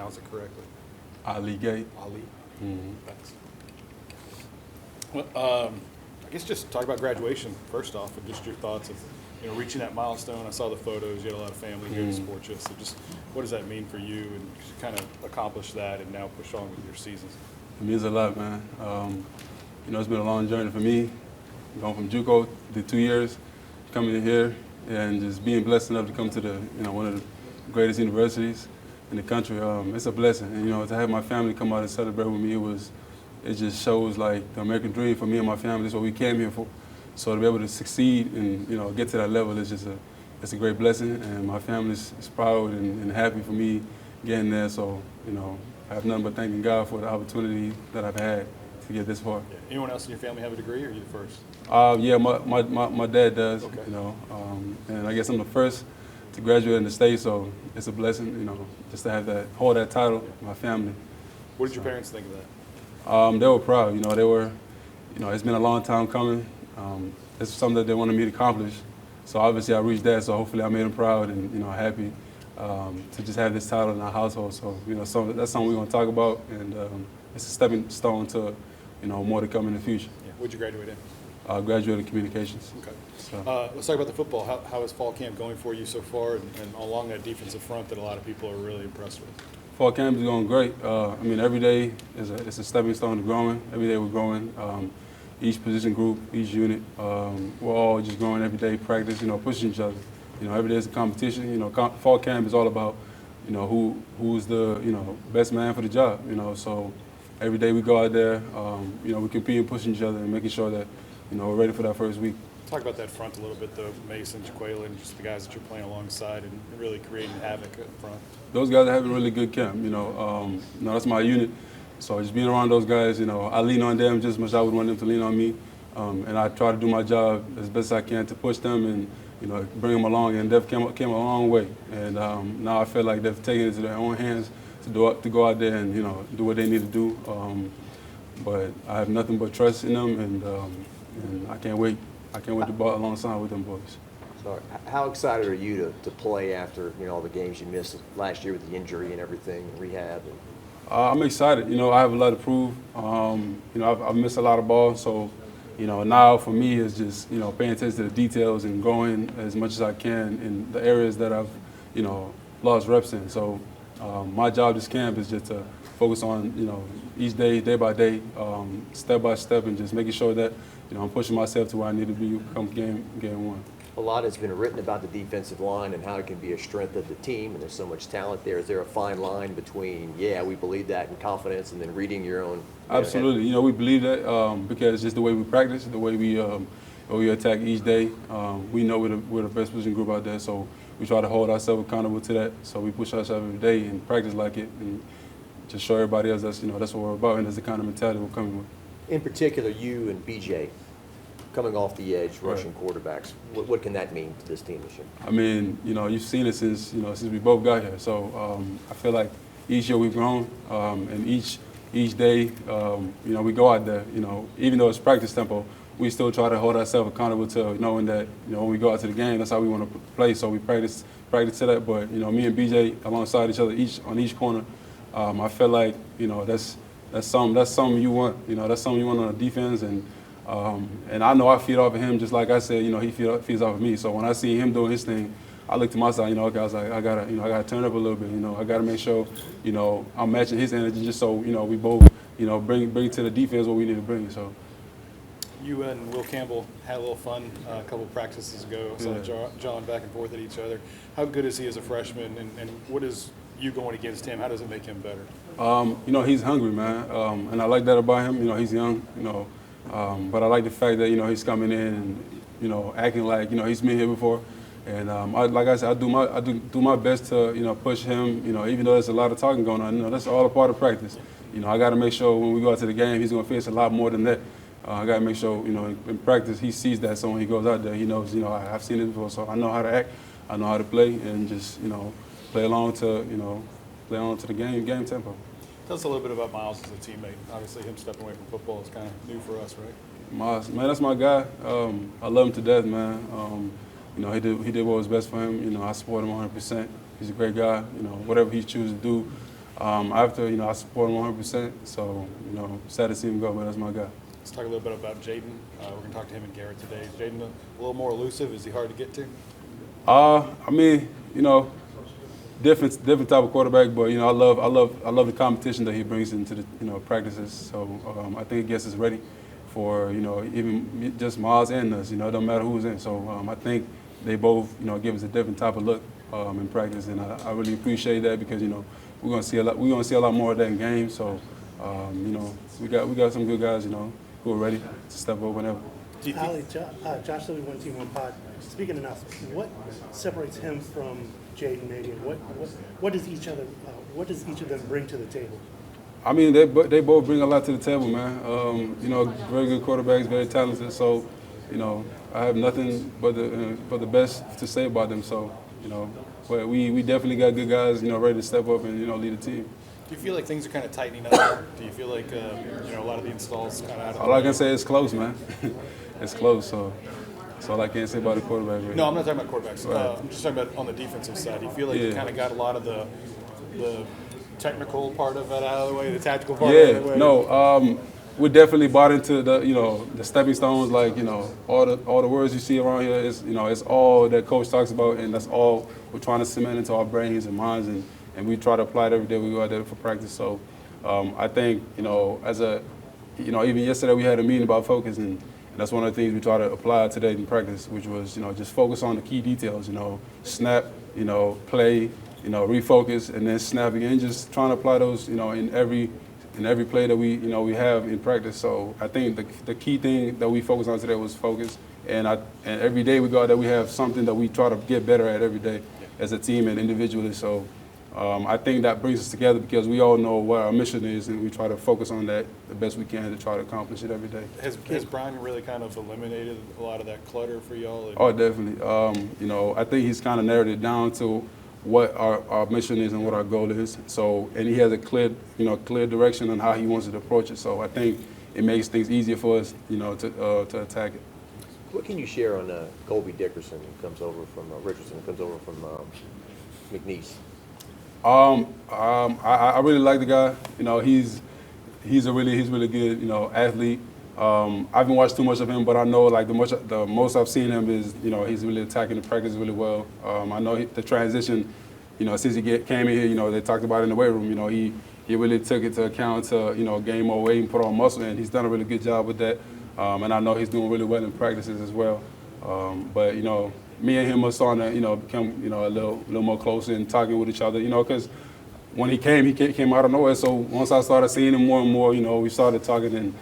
pronounce it correctly. Ali Gaye. Ali. Mm-hmm. Thanks. Well, I guess just talk about graduation first off, and just your thoughts of reaching that milestone. I saw the photos. You had a lot of family here to support you. So just what does that mean for you, and to kind of accomplish that and now push on with your seasons? It means a lot, man. It's been a long journey for me, going from JUCO to 2 years, coming in here, and just being blessed enough to come to the one of the greatest universities in the country. It's a blessing, and to have my family come out and celebrate with me, it just shows like the American dream for me and my family. That's what we came here for. So to be able to succeed and get to that level is just it's a great blessing, and my family is proud and happy for me getting there. So I have nothing but thanking God for the opportunity that I've had to get this far. Yeah. Anyone else in your family have a degree, or are you the first? Yeah, my dad does. Okay. And I guess I'm the first to graduate in the state, so it's a blessing, just to hold that title, my family. What did your parents think of that? They were proud. They were, it's been a long time coming. It's something that they wanted me to accomplish. So obviously I reached that, so hopefully I made them proud and happy to just have this title in our household. So that's something we're going to talk about, and it's a stepping stone to more to come in the future. Yeah. What did you graduate in? I graduated in communications. Okay. So. Let's talk about the football. How is fall camp going for you so far, and along that defensive front that a lot of people are really impressed with? Fall camp is going great. Every day is a stepping stone to growing. Every day we're growing. Each position group, each unit, we're all just growing every day, practice, pushing each other. Every day is a competition. Fall camp is all about, who's the, best man for the job, So every day we go out there, we compete and pushing each other and making sure that, we're ready for that first week. Talk about that front a little bit, though, Mason, Jaquela, and just the guys that you're playing alongside and really creating havoc up front. Those guys are having a really good camp, that's my unit. So just being around those guys, I lean on them just as much as I would want them to lean on me. And I try to do my job as best as I can to push them and, bring them along. And they've came a long way. And now I feel like they've taken it into their own hands to go out there and, do what they need to do. But I have nothing but trust in them, and I can't wait. I can't wait to ball alongside with them boys. So how excited are you to play after, all the games you missed last year with the injury and everything, rehab? I'm excited. I have a lot to prove. I've missed a lot of balls, so now for me it's just paying attention to the details and growing as much as I can in the areas that I've lost reps in. So my job this camp is just to focus on each day, day by day, step by step, and just making sure that I'm pushing myself to where I need to be come game one. A lot has been written about the defensive line and how it can be a strength of the team, and there's so much talent there. Is there a fine line between, we believe that and confidence, and then reading your own? Absolutely. We believe that because just the way we practice, the way we attack each day. We know we're the best position group out there, so we try to hold ourselves accountable to that. So we push ourselves every day and practice like it, and just show everybody else that's what we're about, and that's the kind of mentality we're coming with. In particular, you and BJ, coming off the edge, rushing quarterbacks. What can that mean to this team this year? You've seen it since we both got here. So I feel like each year we've grown, and each day, we go out there. Even though it's practice tempo, we still try to hold ourselves accountable to knowing that when we go out to the game, that's how we want to play. So we practice to that. But me and BJ alongside each other, on each corner, I feel like that's something you want. That's something you want on the defense, and I know I feed off of him just like I said. He feeds off of me. So when I see him doing his thing, I look to my side. Okay, I was like, I gotta turn up a little bit. I gotta make sure I'm matching his energy, just so we both bring to the defense what we need to bring. So. You and Will Campbell had a little fun a couple of practices ago. Saw John back and forth at each other. How good is he as a freshman, and what is you going against him? How does it make him better? He's hungry, man, and I like that about him. He's young, but I like the fact that he's coming in and acting like he's been here before. And like I said, I do my best to push him. Even though there's a lot of talking going on, that's all a part of practice. I got to make sure when we go out to the game, he's going to face a lot more than that. I got to make sure, in practice, he sees that. So when he goes out there, he knows, I've seen it before, so I know how to act, I know how to play, and just, play along to the game tempo. Tell us a little bit about Miles as a teammate. Obviously, him stepping away from football is kind of new for us, right? Miles, man, that's my guy. I love him to death, man. He did what was best for him. I support him 100%. He's a great guy. Whatever he chooses to do, After, I support him 100%. So, sad to see him go, but that's my guy. Let's talk a little bit about Jaden. We're going to talk to him and Garrett today. Is Jaden a little more elusive? Is he hard to get to? Different type of quarterback, but I love the competition that he brings into the practices. So I think it gets us ready for even just Miles and us. It don't matter who's in. So I think they both give us a different type of look in practice, and I really appreciate that because we're gonna see a lot more of that in games. So we got some good guys who are ready to step up whenever. Josh Lilly, One Team, One Pod. Speaking of announcements, what separates him from Jaden maybe, and what does each of them bring to the table? I mean, they both bring a lot to the table, man. Very good quarterbacks, very talented. So, I have nothing but the best to say about them. So, but we definitely got good guys, ready to step up and lead the team. Do you feel like things are kind of tightening up? Do you feel like a lot of the installs kind of out of the All I way? can say is close, man. It's close. So that's all I can say about the quarterback. Right? No, I'm not talking about quarterbacks. Right. I'm just talking about on the defensive side. Do you feel like you kind of got a lot of the technical part of it out of the way, the tactical part out of the way? No. We definitely bought into the stepping stones, like all the words you see around here is it's all that coach talks about, and that's all we're trying to cement into our brains and minds, and we try to apply it every day we go out there for practice. So I think even yesterday we had a meeting about focus, and that's one of the things we try to apply today in practice, which was just focus on the key details. Snap, play, refocus, and then snap again. Just trying to apply those in every play that we have in practice. So I think the key thing that we focused on today was focus. And every day we go out there, we have something that we try to get better at every day as a team and individually. So I think that brings us together because we all know what our mission is, and we try to focus on that the best we can to try to accomplish it every day. Has Brian really kind of eliminated a lot of that clutter for y'all? Oh, definitely. I think he's kind of narrowed it down to what our mission is and what our goal is. So, and he has a clear direction on how he wants to approach it. So I think it makes things easier for us, to attack it. What can you share on Colby Dickerson, who comes over from Richardson, who comes over from McNeese? I really like the guy. He's really good, athlete. I haven't watched too much of him, but I know like the most I've seen him is, he's really attacking the practice really well. I know the transition, since he came in here, they talked about it in the weight room. He really took it to account to, gain more weight and put on muscle, and he's done a really good job with that. And I know he's doing really well in practices as well. But me and him are starting to, become, a little more closer and talking with each other, because when he came out of nowhere. So once I started seeing him more and more, we started talking and,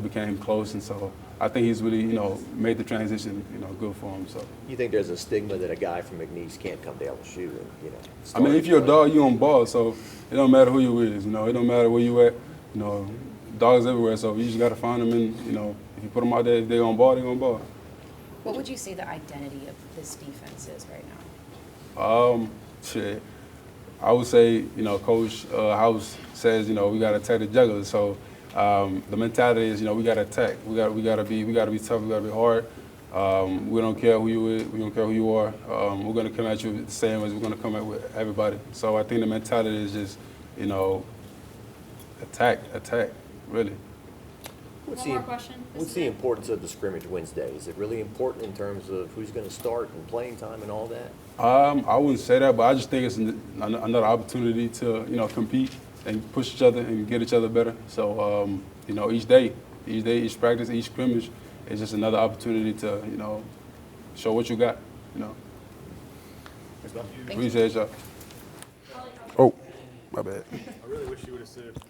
became close. And so I think he's really, made the transition, good for him. So. You think there's a stigma that a guy from McNeese can't come to LSU and, I mean, if you're a dog, you're on ball. So it don't matter who you is, it don't matter where you at, dogs everywhere. So you just got to find them and, if you put them out there, if they're on ball, they're on ball. What would you say the identity of this defense is right now? I would say, Coach House says, we got to attack the jugglers. So the mentality is, we got to attack. We got to be tough. We got to be hard. We don't care who you is. We don't care who you are. We're going to come at you the same as we're going to come at with everybody. So I think the mentality is just, attack, really. One more question. What's the importance of the scrimmage Wednesday? Is it really important in terms of who's going to start and playing time and all that? I wouldn't say that, but I just think it's another opportunity to, compete and push each other and get each other better. So, each day, each practice, each scrimmage is just another opportunity to, show what you got, Thanks, Bob. Appreciate y'all. Oh, my bad. I really wish you would have said.